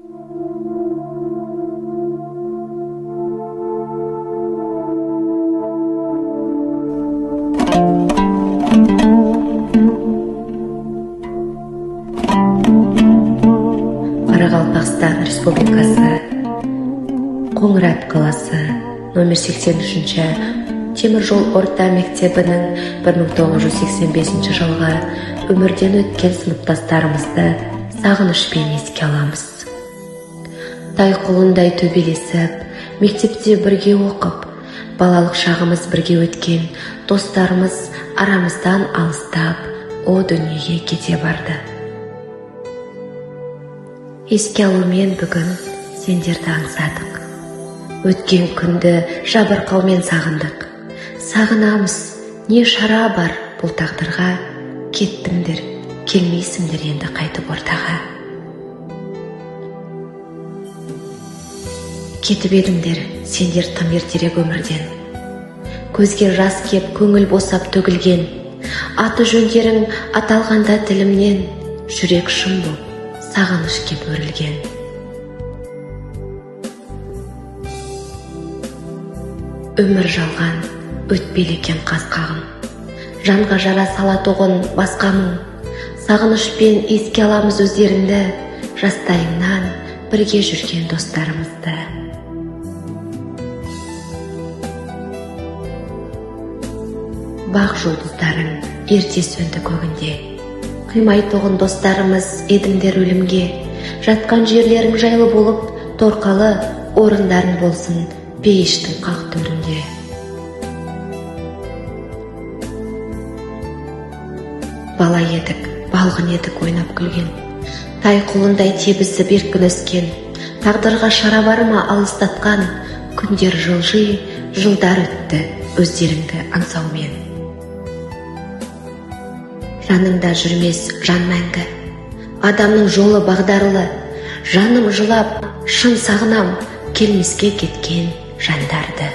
Қарақалпақстан Республикасы, Қоңырат қаласы, номер 83-ші темір жол орта мектебінің 1985 жылғы өмірден өткен сыныптастарымызды сағынышпен еске аламыз. Тайқұлындай төбелесіп, мектепте бірге оқып, балалық шағымыз бірге өткен достарымыз арамыздан алыстап, о дүниеге кете барды. Еске алумен бүгін сендерді аңсадық. Өткен күнді жабырқаумен сағындық. Сағынамыз, не шара бар бұл тағдырға, кеттіңдер, келмейсіңдер енді қайтып ортаға. Кетіп едіңдер, сендер тым ертерек өмірден. Көзге жас кеп, көңіл босап төгілген. Аты жөндерің аталғанда тілімнен, жүрек шым боп, сағыныш кеп өрілген. Өмір жалған, өтпелі екен қас-қағым. Жанға жара салатұғын басқа мұң. Сағынышпен еске аламыз өздеріңді, жастайыңнан бірге жүрген достарымызды. Бақ жұлдыздарың ерте сөнді көгінде. Қимайтұғын достарымыз едіңдер өлімге. Жатқан жерлерің жайлы болып, торқалы орындарың болсын пейіштің қақ төрінде. Бала едік, балғын едік ойнап күлген. Тайқұлындай тебізіп еркін өскен. Тағдырға шара бар ма алыстатқан. Күндер жылжи, жылдар өтті өздеріңді аңсаумен. Жаныңда жүрмес жан мәңгі. Адамның жолы бағдарлы. Жаным жылап, шын сағынам, келмеске кеткен жандарды.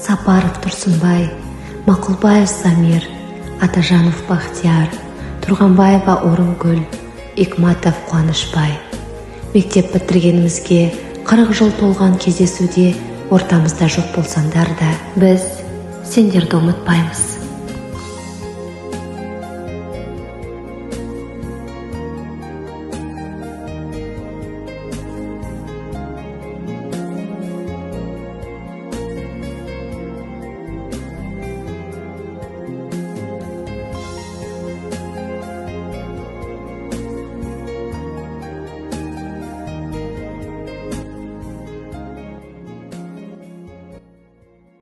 Сапаров Тұрсынбай, Мақұлбаев Самир, Атажанов Бахтияр, Тұрғанбаева Орынгүл, Икматов Қуанышбай. Мектеп бітіргенімізге 40 жыл толған кездесуде ортамызда жоқ болсаңдар да, біз сендерді ұмытпаймыз.